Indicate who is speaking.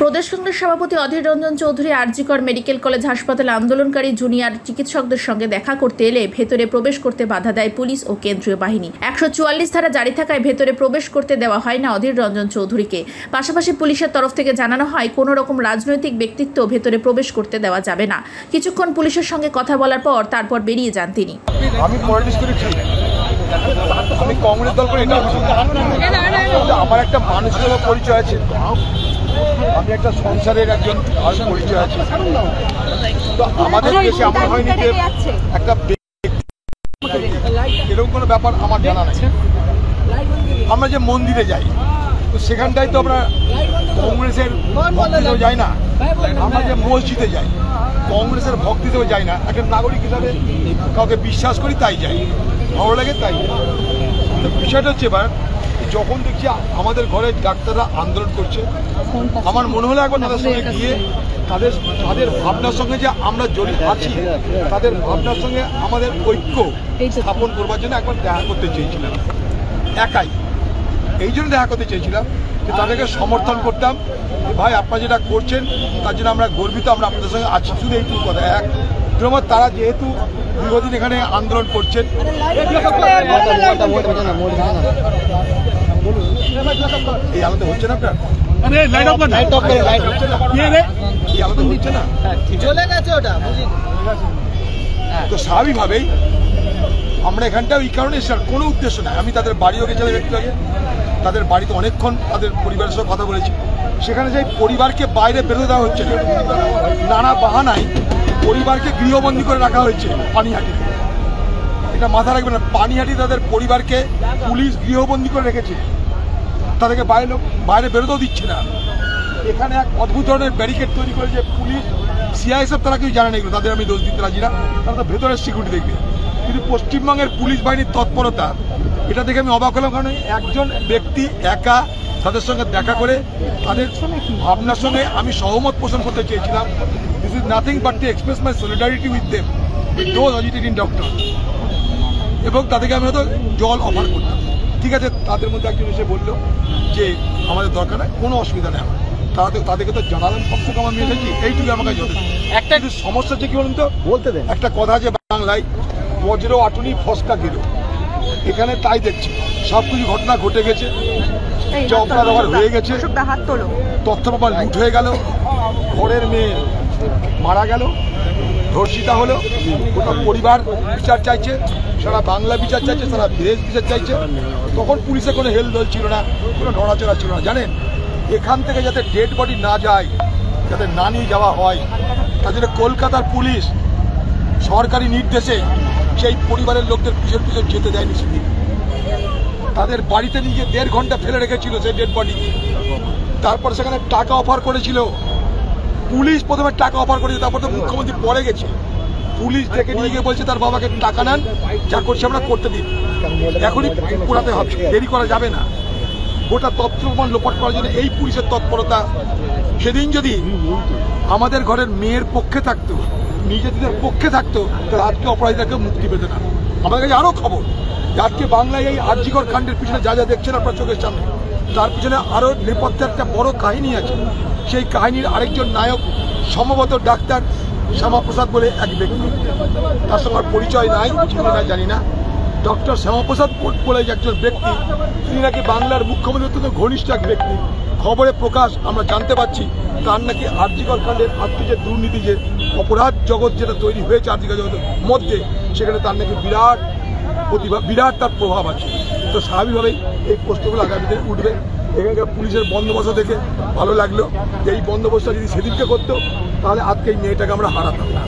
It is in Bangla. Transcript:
Speaker 1: প্রদেশ কংগ্রেস সভাপতি অধীর রঞ্জন চৌধুরী আরজিকর মেডিকেল কলেজ হাসপাতালে আন্দোলনকারী জুনিয়র চিকিৎসকদের সঙ্গে দেখা করতে এলে ভেতরে প্রবেশ করতে বাধা দেয় পুলিশ ও কেন্দ্রীয় বাহিনী। 144 ধারা জারি থাকায় ভেতরে প্রবেশ করতে দেওয়া হয় না অধীর রঞ্জন চৌধুরীকে। পাশাপাশি পুলিশের তরফ থেকে জানানো হয় কোনো রকম রাজনৈতিক ব্যক্তিত্ব ভেতরে প্রবেশ করতে দেওয়া যাবে না। কিছুক্ষণ পুলিশের সঙ্গে কথা বলার পর তারপর বেরিয়ে যান তিনি।
Speaker 2: আমি কংগ্রেস দল করে এটা আমার একটা মানুষের পরিচয় আছে, আমি একটা সংসারের একজন পরিচয় আছে। তো আমাদের দেশে এমন হয়নি যে একটা এরকম কোনো ব্যাপার আমার জানা নেই। আমরা যে মন্দিরে যাই তো সেখানটায় তো আমরা কংগ্রেসের ভক্তিতেও যাই না, আমরা যে মসজিদে যাই কংগ্রেসের ভক্তিতেও যাই না। একটা নাগরিক হিসাবে কাউকে বিশ্বাস করি তাই যাই, ভালো লাগে তাই। তো বিষয়টা হচ্ছে এবার যখন দেখছি আমাদের ঘরে ডাক্তাররা আন্দোলন করছে, আমার মনে হলো একবার তাদের সঙ্গে গিয়ে তাদের ভাবনার সঙ্গে যে আমরা জড়িত আছি, তাদের ভাবনার সঙ্গে আমাদের ঐক্য স্থাপন করবার জন্য একবার দেখা করতে চেয়েছিলাম, একাই। এই জন্য দেখা করতে চেয়েছিলাম যে তাদেরকে সমর্থন করতাম, ভাই আপনারা যেটা করছেন তার জন্য আমরা গর্বিত, আমরা আপনাদের সঙ্গে আছি। শুধু এইটুকু কথা। এক নম্বর, তারা যেহেতু দীর্ঘদিন এখানে আন্দোলন করছেন, এই আলাদা হচ্ছে না আপনার, হচ্ছে না, তো স্বাভাবিকভাবেই আমরা এখানটাও এই কারণে এসে কোনো উদ্দেশ্য নাই। আমি তাদের বাড়িও গেছিলাম একটু আগে, তাদের বাড়িতে অনেকক্ষণ তাদের পরিবারের সঙ্গে কথা বলেছি। সেখানে যাই পরিবারকে বাইরে বেরোতে দেওয়া হচ্ছে না, নানা বাহানায় পরিবারকে গৃহবন্দী করে রাখা হয়েছে পানিহাটিতে। এটা মাথা রাখবে না, পানিহাটি তাদের পরিবারকে পুলিশ গৃহবন্দী করে রেখেছে, তাদেরকে বাইরে বেরোতেও দিচ্ছে না। এখানে এক অদ্ভুত ধরনের ব্যারিকেড তৈরি করেছে পুলিশ, সিআইএসএফ, তারা কেউ জানে না এগুলো, তাদের আমি দোষ দিতে রাজি না, তারা তো ভেতরের সিকিউরিটি দেখবে। কিন্তু পশ্চিমবঙ্গের পুলিশ বাহিনীর তৎপরতা, এটা দেখে আমি অবাক হলাম। কারণ একজন ব্যক্তি একা তাদের সঙ্গে দেখা করে তাদের ভাবনার সঙ্গে আমি সহমত পোষণ করতে চেয়েছিলাম। This is nothing but to express my solidarity with them, with those agitating doctor, এবং তাদেরকে আমি হয়তো জল অফার করতাম। ঠিক আছে, তাদের মধ্যে একজন এসে বললো যে আমাদের দরকার নেই, কোনো অসুবিধা নেই। তাদেরকে তো জানালাম কমসে কম আমি এসেছি, এইটুকু আমাকে যথেষ্ট। একটা সমস্যা হচ্ছে কি বলুন তো, বলতে দেন, একটা কথা আছে বাংলায়, বজ্র আটুনি ফসকা গেল, এখানে তাই দেখছি সবকিছু ঘটনা ঘটে গেছে, অপরাধ হয়ে গেছে, তথ্য প্রমাণ লুট হয়ে গেল, ঘরের মেয়ে মারা গেল, ধর্ষিতা হলো, গোটা পরিবার বিচার চাইছে, সারা বাংলা বিচার চাইছে, সারা দেশ বিচার চাইছে। তখন পুলিশের কোনো হেলদোল ছিল না, কোনো নড়াচড়া ছিল না। জানেন, এখান থেকে যাতে ডেড বডি না যায়, যাতে না নিয়ে যাওয়া হয়, তার জন্য কলকাতার পুলিশ সরকারি নির্দেশে সেই পরিবারের লোকদের পিছন পিছন যেতে দেয়নি। সেদিন তাদের বাড়িতে নিয়ে 1.5 ঘন্টা ফেলে রেখেছিল সেই ডেড বডি। তারপর সেখানে টাকা অফার করেছিল পুলিশ, প্রথমে টাকা অফার করেছে, তারপর তো মুখ্যমন্ত্রী পরে গেছে, পুলিশ থেকে নিয়ে গিয়ে বলছে তার বাবাকে টাকা নেন, যা করছে আমরা করতে দিন, এখনই পোড়াতে হবে, দেরি করা যাবে না। গোটা তথ্য প্রমাণ লোপাট করার জন্য এই পুলিশের তৎপরতা। সেদিন যদি আমাদের ঘরের মেয়ের পক্ষে থাকতো, নিজেদের পক্ষে থাকতো, তাহলে আজকে অপরাধীদেরকে মুক্তি পেতে না। আমাদের কাছে আরও খবর, আজকে বাংলায় এই আরজিকর কাণ্ডের পিছনে যা যা দেখছেন আপনার চোখের সামনে, তার পিছনে আরও নেপথ্যে একটা বড় কাহিনী আছে। সেই কাহিনীর আরেকজন নায়ক সম্ভবত ডাক্তার শ্যামাপ্রসাদ বলে এক ব্যক্তি, তার সঙ্গে পরিচয় নাই, চিনি না, জানি না। ডক্টর শ্যামাপ্রসাদ বলে একজন ব্যক্তি, তিনি নাকি বাংলার মুখ্যমন্ত্রী অত্যন্ত ঘনিষ্ঠ এক ব্যক্তি। খবরে প্রকাশ আমরা জানতে পারছি তার নাকি আরজিকর কাণ্ডের আজকে যে দুর্নীতি, যে অপরাধ জগৎ যেটা তৈরি হয়েছে আরজিকর জগতের মধ্যে, সেখানে তার নাকি বিরাট প্রতিভা, বিরাট তার প্রভাব আছে। তো স্বাভাবিকভাবেই এই প্রশ্নগুলো আগামী দিনে উঠবে। এখানকার পুলিশের বন্দোবস্ত দেখে ভালো লাগলো, যে এই বন্দোবস্ত যদি সেদিনকে করতো তাহলে আজকে এই মেয়েটাকে আমরা হারাতাম।